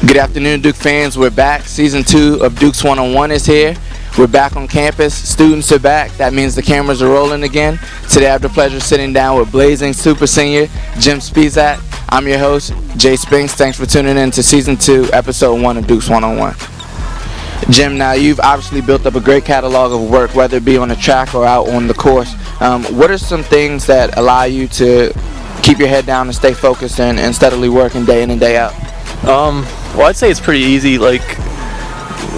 Good afternoon, Duke fans. We're back. Season 2 of Duke's 101 is here. We're back on campus. Students are back. That means the cameras are rolling again. Today I have the pleasure of sitting down with blazing super senior Jim Spisak. I'm your host, Jay Spinks. Thanks for tuning in to Season 2, Episode 1 of Duke's 101. Jim, now you've obviously built up a great catalog of work, whether it be on the track or out on the course. What are some things that allow you to keep your head down and stay focused and steadily working day in and day out? Well, I'd say it's pretty easy, like,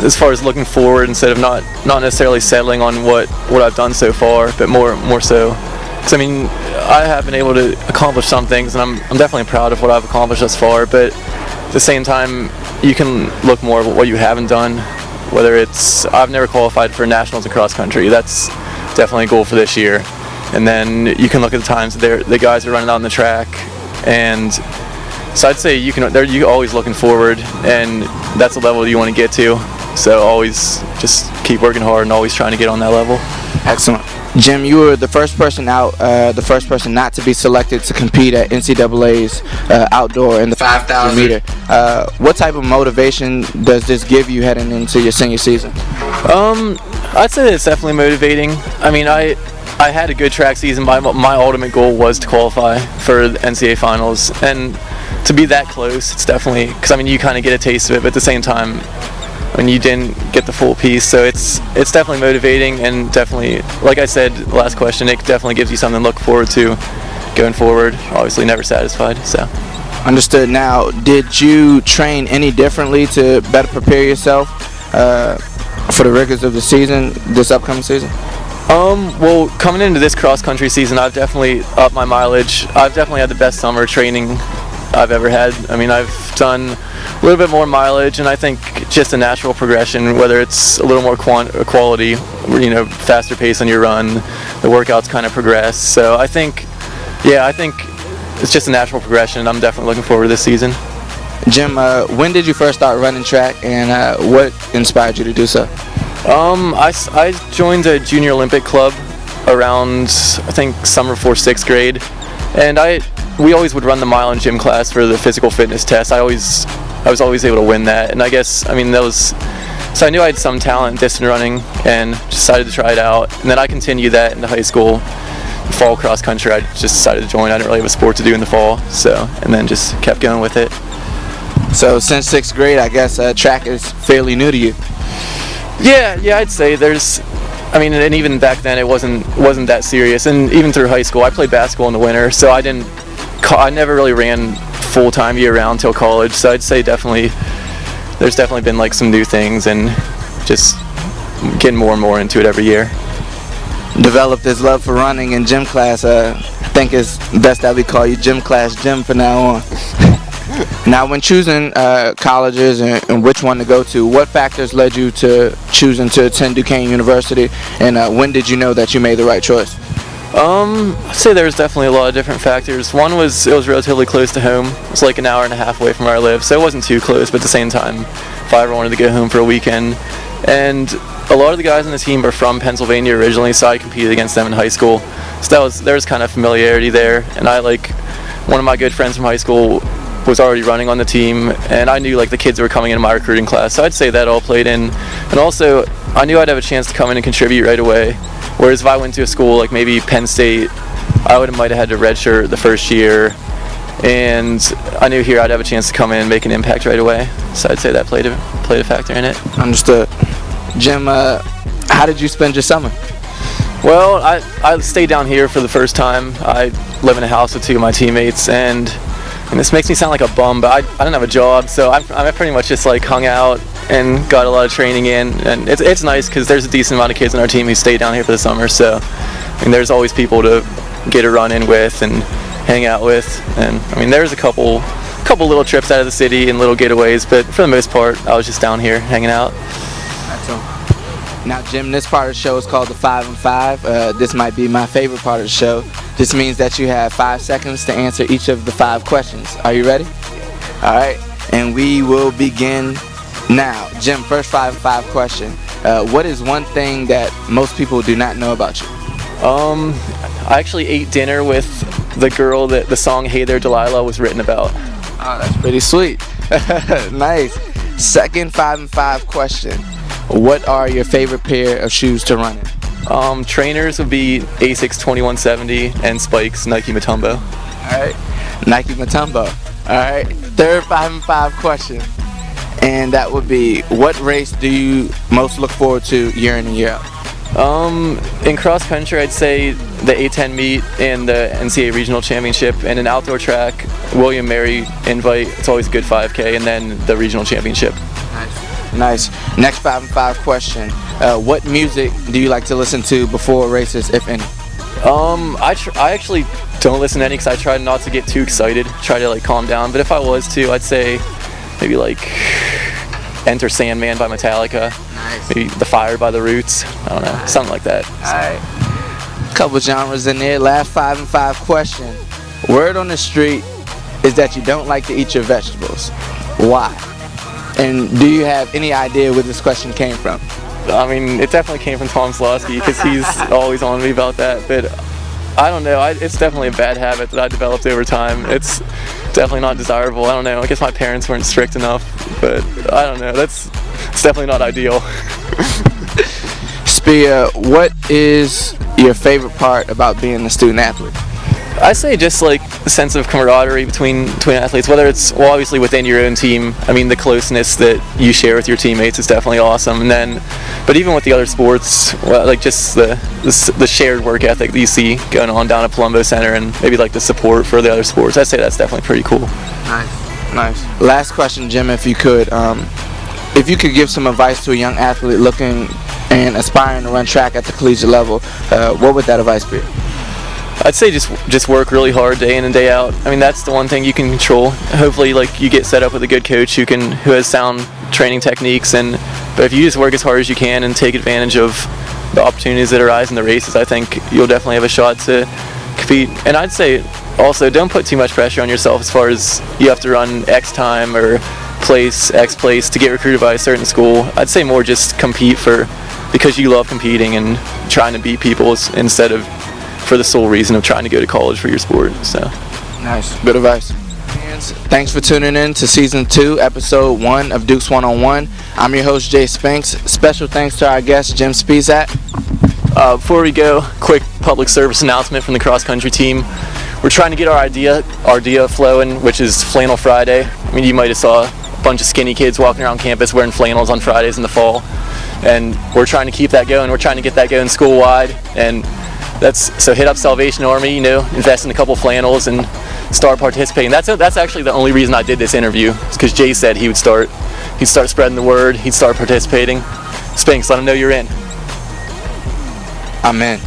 as far as looking forward instead of not necessarily settling on what I've done so far, but more so. Because, I mean, I have been able to accomplish some things, and I'm definitely proud of what I've accomplished thus far, but at the same time, you can look more at what you haven't done, whether it's, I've never qualified for nationals in cross country. That's definitely a goal for this year. And then you can look at the times the guys are running out on the track, and so I'd say you're always looking forward, and that's the level you want to get to. So always just keep working hard and always trying to get on that level. Excellent. Jim, you were the first person out, the first person not to be selected to compete at NCAA's outdoor in the 5,000 meter. What type of motivation does this give you heading into your senior season? I'd say it's definitely motivating. I mean, I had a good track season. My ultimate goal was to qualify for the NCAA finals, and to be that close, it's definitely, because I mean, you kind of get a taste of it, but at the same time, when you didn't get the full piece, so it's definitely motivating, and definitely, like I said, the last question, it definitely gives you something to look forward to going forward. Obviously, never satisfied. So. Understood. Now, did you train any differently to better prepare yourself for the rigors of the season, this upcoming season? Well, coming into this cross-country season, I've definitely upped my mileage. I've definitely had the best summer training I've ever had. I mean, I've done a little bit more mileage, and I think just a natural progression, whether it's a little more quality, faster pace on your run, the workouts kind of progress. So I think it's just a natural progression. I'm definitely looking forward to this season. Jim, when did you first start running track, and what inspired you to do so? I joined a junior Olympic club around, I think, summer before 6th grade, and we always would run the mile in gym class for the physical fitness test. I was always able to win that, and I guess, I mean, so I knew I had some talent in distance running and decided to try it out, and then I continued that into high school. Fall cross country, I just decided to join. I didn't really have a sport to do in the fall, and then just kept going with it. So since 6th grade, I guess track is fairly new to you. Yeah, I'd say and even back then it wasn't that serious, and even through high school I played basketball in the winter, so I never really ran full-time year-round till college, so I'd say there's definitely been like some new things, and just getting more and more into it every year. Developed his love for running in gym class. I think it's best that we call you Gym Class Jim from now on. Now, when choosing colleges and which one to go to, what factors led you to choosing to attend Duquesne University, and when did you know that you made the right choice? I'd say there's definitely a lot of different factors. One was it was relatively close to home. It was like an hour and a half away from where I live, so it wasn't too close, but at the same time, if I ever wanted to go home for a weekend. And a lot of the guys on the team are from Pennsylvania originally, so I competed against them in high school. So there was kind of familiarity there, and one of my good friends from high school was already running on the team, and I knew the kids who were coming into my recruiting class, so I'd say that all played in. And also, I knew I'd have a chance to come in and contribute right away, whereas if I went to a school like maybe Penn State, I might have had to redshirt the first year, and I knew here I'd have a chance to come in and make an impact right away, so I'd say that played a factor in it. Understood. Jim, how did you spend your summer? Well, I stayed down here for the first time. I live in a house with two of my teammates, and this makes me sound like a bum, but I didn't have a job, so I pretty much just hung out and got a lot of training in, and it's nice because there's a decent amount of kids on our team who stay down here for the summer, so there's always people to get a run in with and hang out with, and there's a couple little trips out of the city and little getaways, but for the most part I was just down here hanging out. Now, Jim, this part of the show is called the 5 and 5. This might be my favorite part of the show. This means that you have 5 seconds to answer each of the 5 questions. Are you ready? All right, and we will begin now. Jim, first 5 and 5 question. What is one thing that most people do not know about you? I actually ate dinner with the girl that the song "Hey There Delilah" was written about. Oh, that's pretty sweet. Nice. Second 5-and-5 question. What are your favorite pair of shoes to run in? Trainers would be Asics 2170 and Spikes Nike Matumbo. Alright. Nike Matumbo. Alright. Third 5-and-5 question. And that would be, what race do you most look forward to year in and year out? In cross country, I'd say the A10 meet and the NCAA regional championship, and an outdoor track, William Mary invite. It's always a good 5K, and then the regional championship. Nice. Next 5-and-5 question. What music do you like to listen to before races, if any? I actually don't listen to any because I try not to get too excited. Try to like calm down. But if I was to, I'd say maybe like Enter Sandman by Metallica. Nice. Maybe The Fire by The Roots. I don't know, something like that. Alright. Couple genres in there. Last 5-and-5 question. Word on the street is that you don't like to eat your vegetables. Why? And do you have any idea where this question came from? I mean, it definitely came from Tom Slosky because he's always on me about that. But I don't know. It's definitely a bad habit that I developed over time. It's definitely not desirable. I don't know. I guess my parents weren't strict enough, but I don't know. It's definitely not ideal. Spia, what is your favorite part about being a student athlete? I say just like the sense of camaraderie between athletes, whether it's obviously within your own team. I mean, the closeness that you share with your teammates is definitely awesome. And then, but even with the other sports, well, like just the shared work ethic that you see going on down at Palumbo Center, and maybe like the support for the other sports, I'd say that's definitely pretty cool. Nice. Last question, Jim, if you could give some advice to a young athlete looking and aspiring to run track at the collegiate level, what would that advice be? I'd say just work really hard day in and day out. I mean, that's the one thing you can control. Hopefully, like, you get set up with a good coach who has sound training techniques, but if you just work as hard as you can and take advantage of the opportunities that arise in the races, I think you'll definitely have a shot to compete. And I'd say also, don't put too much pressure on yourself as far as you have to run X time or X place to get recruited by a certain school. I'd say more just compete because you love competing and trying to beat people instead of for the sole reason of trying to go to college for your sport. So nice. Good advice. Thanks for tuning in to Season 2, Episode 1 of Dukes 101. I'm your host, Jay Spinks. Special thanks to our guest, Jim Spisak. Before we go, quick public service announcement from the cross-country team. We're trying to get our idea flowing, which is Flannel Friday. I mean, you might have saw a bunch of skinny kids walking around campus wearing flannels on Fridays in the fall. And we're trying to keep that going. We're trying to get that going school-wide. And so hit up Salvation Army, invest in a couple flannels and start participating. That's actually the only reason I did this interview, because Jay said he'd start spreading the word, he'd start participating. Spinks, let him know you're in. I'm in.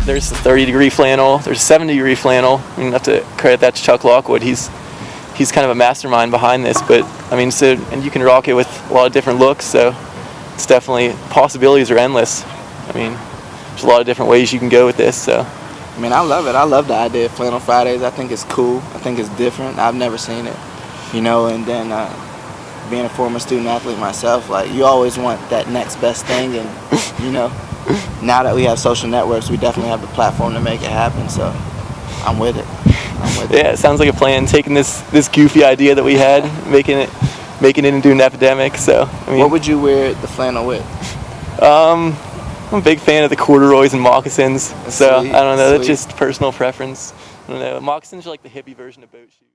There's a 30-degree flannel. There's a 70-degree flannel. I mean, have to credit that to Chuck Lockwood. He's kind of a mastermind behind this. But I mean, and you can rock it with a lot of different looks. So it's definitely, possibilities are endless. I mean, there's a lot of different ways you can go with this. So I mean, I love it. I love the idea of Flannel Fridays. I think it's cool. I think it's different. I've never seen it, and then being a former student athlete myself, like, you always want that next best thing, and now that we have social networks, we definitely have the platform to make it happen. So I'm with it. Yeah, it sounds like a plan. Taking this goofy idea that we had, making it into an epidemic. So I mean, what would you wear the flannel with? I'm a big fan of the corduroys and moccasins. So I don't know. That's just personal preference. I don't know. Moccasins are like the hippie version of boat shoes.